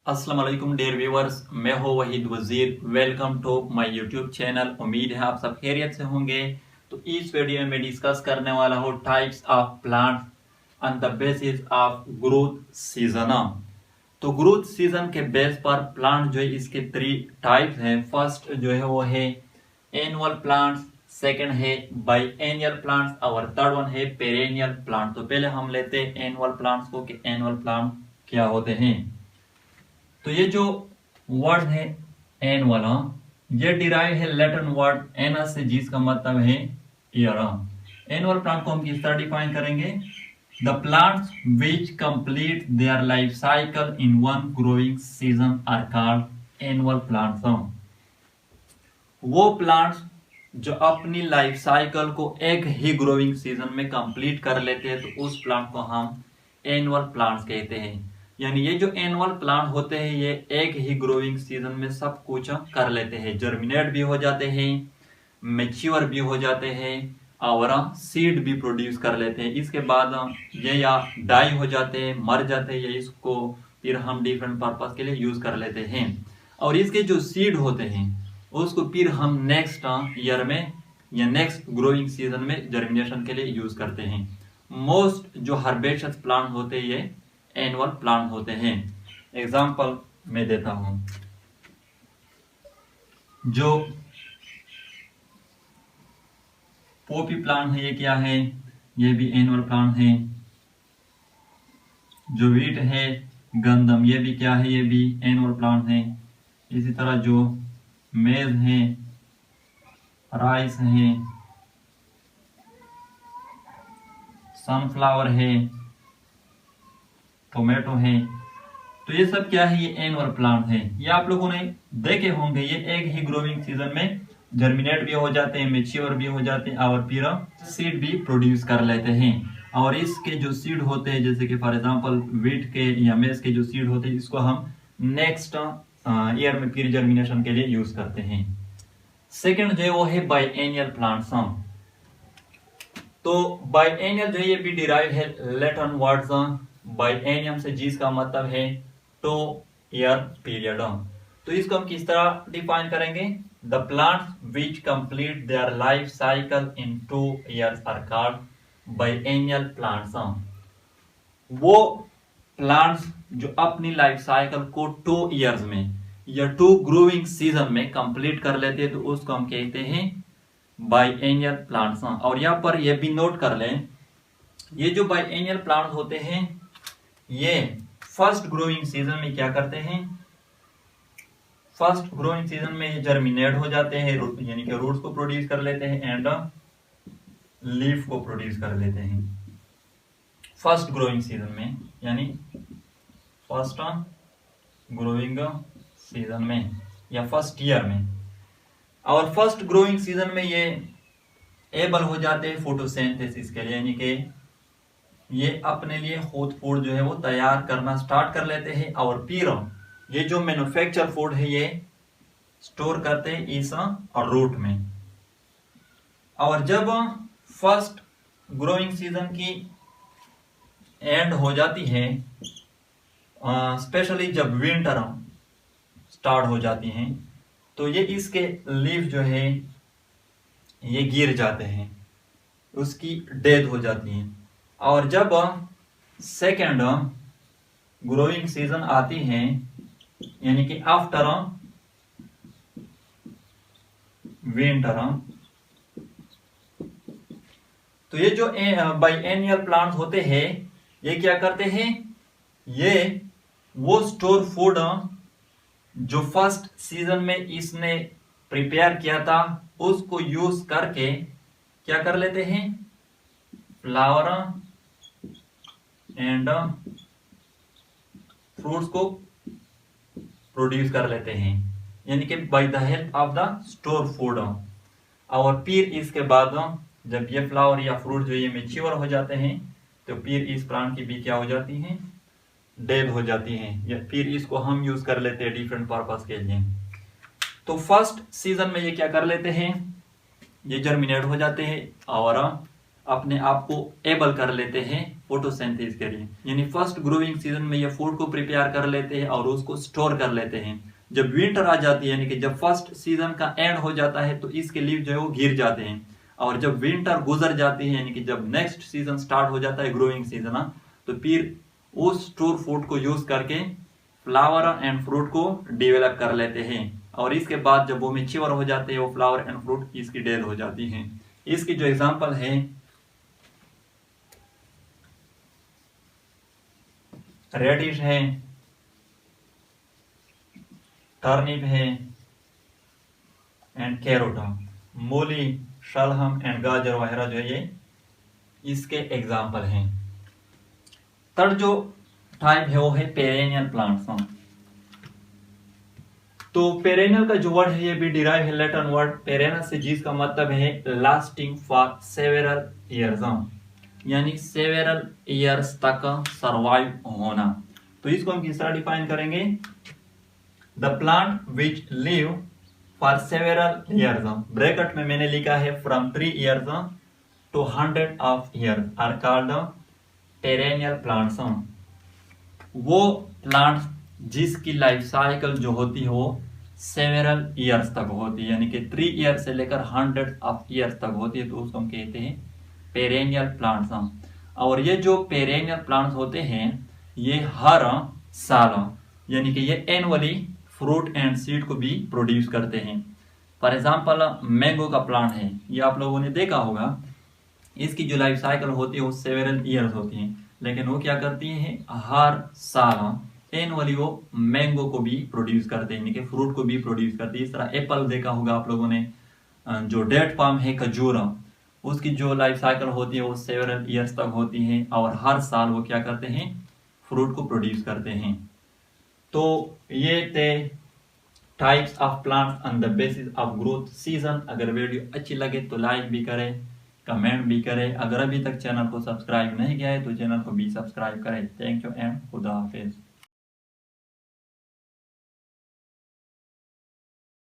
अस्सलाम वालेकुम dear viewers, मैं हूं Waheed Wazir. Welcome to my YouTube channel. उम्मीद है आप सब खैरियत से होंगे। तो इस वीडियो में मैं डिस्कस करने वाला हूं types of plants on the basis of growth season. तो ग्रोथ सीजन के बेस पर प्लांट जो है इसके 3 टाइप्स हैं। फर्स्ट जो है वो है एनुअल प्लांट्स, सेकंड है बाइएनियल प्लांट्स और थर्ड वन है पेरेनियल प्लांट। तो पहले हम लेते हैं एनुअल प्लांट्स को कि एनुअल प्लांट क्या होते हैं। तो ये जो वर्ड है एनुअल, ये डिराइव है लैटिन वर्ड एनस से, जिसका मतलब है ईयर। एनुअल प्लांट को हम किस तरह डिफाइन करेंगे? The plants which complete their life cycle in one growing season are called annual plants. वो प्लांट्स जो अपनी लाइफ साइकिल को एक ही ग्रोइंग सीजन में कंप्लीट कर लेते हैं, तो उस प्लांट को हम एनुअल प्लांट्स कहते हैं। यानी ये जो एनुअल प्लांट होते हैं ये एक ही ग्रोइंग सीजन में सब कुछ कर लेते हैं। जर्मिनेट भी हो जाते हैं, मैच्योर भी हो जाते हैं और सीड भी प्रोड्यूस कर लेते हैं। इसके बाद ये या डाई हो जाते हैं, मर जाते हैं, या इसको फिर हम डिफरेंट पर्पस के लिए यूज कर लेते हैं। और इसके जो सीड होते हैं उसको फिर हम नेक्स्ट ईयर में या नेक्स्ट ग्रोइंग सीजन में जर्मिनेशन के लिए यूज करते हैं। मोस्ट जो हर्बेशियस प्लांट होते हैं ये एनुअल प्लांट होते हैं। एग्जाम्पल मैं देता हूं, जो पॉपी प्लांट है ये क्या है? ये भी एनुअल प्लांट है। जो वीट है, गंदम, ये भी क्या है? ये भी एनुअल प्लांट है। इसी तरह जो मेज है, राइस है, सनफ्लावर है, टोमेटो है, तो ये सब क्या है? ये एनुअल प्लांट है। ये आप लोगों ने देखे होंगे, ये एक ही ग्रोइंग सीजन में जर्मिनेट भी हो जाते हैं, मैच्योर भी हो जाते हैं और फिर सीड भी प्रोड्यूस कर लेते हैं। और इसके जो सीड होते हैं, जैसे कि फॉर एग्जांपल वीट के या मेज के जो सीड होते हैं, इसको हम नेक्स्ट ईयर में फिर जर्मिनेशन के लिए यूज करते हैं। सेकेंड जो है वो है बाइएनियल प्लांट्स। तो बाइएनियल जो है ये भी डिराइव है लैटिन वर्ड्स बाइएनियम से, जिसका मतलब है 2 ईयर पीरियड। तो इसको हम किस तरह डिफाइन करेंगे? The plants which complete their life cycle in 2 years are called biennial plants. वो प्लांट्स जो अपनी लाइफ साइकिल को 2 ईयर्स में या 2 ग्रोइंग सीजन में कंप्लीट कर लेते हैं, तो उसको हम कहते हैं बाइएनियल प्लांट्स। और यहाँ पर यह भी नोट कर लें, ये जो बाइएनियल प्लांट्स होते हैं ये फर्स्ट ग्रोइंग सीजन में क्या करते हैं? फर्स्ट ग्रोइंग सीजन में ये जर्मिनेट हो जाते हैं, यानी कि रूट्स को प्रोड्यूस कर लेते हैं एंड लीफ को प्रोड्यूस कर लेते हैं फर्स्ट ग्रोइंग सीजन में, यानी फर्स्ट ग्रोइंग सीजन में या फर्स्ट ईयर में। और फर्स्ट ग्रोइंग सीजन में ये एबल हो जाते हैं फोटोसिंथेसिस के लिए, यानी कि ये अपने लिए खुद फूड जो है वो तैयार करना स्टार्ट कर लेते हैं। और फिर ये जो मैन्युफैक्चर फूड है ये स्टोर करते हैं इस रूट में। और जब फर्स्ट ग्रोइंग सीजन की एंड हो जाती है, स्पेशली जब विंटर स्टार्ट हो जाती हैं, तो ये इसके लीफ जो है ये गिर जाते हैं, उसकी डेथ हो जाती है। और जब सेकेंड ग्रोइंग सीजन आती है, यानी कि आफ्टर विंटर, तो ये जो बाइएनियल प्लांट्स होते हैं ये क्या करते हैं? ये वो स्टोर फूड जो फर्स्ट सीजन में इसने प्रिपेयर किया था उसको यूज करके क्या कर लेते हैं? फ्लावर एंड फ्रूट्स को प्रोड्यूस कर लेते हैं, यानी कि by the help of the store food. और फिर इसके बाद जब ये फ्लावर या फ्रूट जो ये मैच्योर हो जाते हैं, तो फिर इस प्लांट की भी क्या हो जाती है? डेड हो जाती हैं, या फिर इसको हम यूज कर लेते हैं डिफरेंट पर्पस के लिए। तो फर्स्ट सीजन में ये क्या कर लेते हैं? ये जर्मिनेट हो जाते हैं और अपने आप को एबल कर लेते हैं फोटोसिंथेसिस के लिए। यानी फर्स्ट ग्रोइंग सीजन में ये फूड को प्रिपेयर कर लेते हैं और उसको स्टोर कर लेते हैं। जब विंटर आ जाती है, यानी कि जब फर्स्ट सीजन का एंड हो जाता है, तो इसके लीव जो है वो गिर जाते हैं। और जब विंटर गुजर जाती है, यानी कि जब नेक्स्ट सीजन स्टार्ट हो जाता है, ग्रोइंग सीजन, तो फिर उस स्टोर फूड को यूज करके फ्लावर एंड फ्रूट को डेवलप कर लेते हैं। और इसके बाद जब वो मैच्योर हो जाते हैं, वो फ्लावर एंड फ्रूट, इसकी डेथ हो जाती है। इसकी जो एग्जांपल है, रेडिश है, टर्निप है एंड कैरोटा, मूली, शलगम एंड गाजर वगैरह जो है ये इसके एग्जांपल हैं। थर्ड जो टाइप है वो है पेरेनियल प्लांट्स। तो पेरेनियल का जो वर्ड है ये भी डिराइव है लैटिन वर्ड पेरेनस से, जिसका मतलब है लास्टिंग फॉर सेवेरल ईयर्स, यानी सेवेरल ईयर्स तक सरवाइव होना। तो इसको हम किस तरह डिफाइन करेंगे? The plant which live for several years, bracket में मैंने लिखा है from 3 years to 100 of years are called perennial plants. वो प्लांट्स जिसकी लाइफ साइकिल जो होती है वो सेवेरल ईयर्स तक होती है, यानी कि 3 years से लेकर 100 of years तक होती है, तो उसको हम कहते हैं पेरेनियल प्लांट्स। और ये जो पेरेनियल प्लांट्स होते हैं ये हर साल, यानी कि ये एनुअली फ्रूट एंड सीड को भी प्रोड्यूस करते हैं। फॉर एग्जाम्पल मैंगो का प्लांट है, ये आप लोगों ने देखा होगा, इसकी जो लाइफ साइकिल होती है वो सेवेरल ईयर्स होती है, लेकिन वो क्या करती है हर साल एनुअली वो मैंगो को भी प्रोड्यूस करते हैं, यानी कि फ्रूट को भी प्रोड्यूस करती है। इस तरह एप्पल देखा होगा आप लोगों ने, जो डेट पाम है खजूर, उसकी जो लाइफ साइकिल होती है वो सेवेरल ईयर्स तक होती है और हर साल वो क्या करते हैं फ्रूट को प्रोड्यूस करते हैं। तो ये थे types of plants on the basis of growth season. अगर वीडियो अच्छी लगे तो लाइक भी करें, कमेंट भी करें। अगर अभी तक चैनल को सब्सक्राइब नहीं किया है तो चैनल को भी सब्सक्राइब करें। थैंक यू एंड खुदा हाफिज।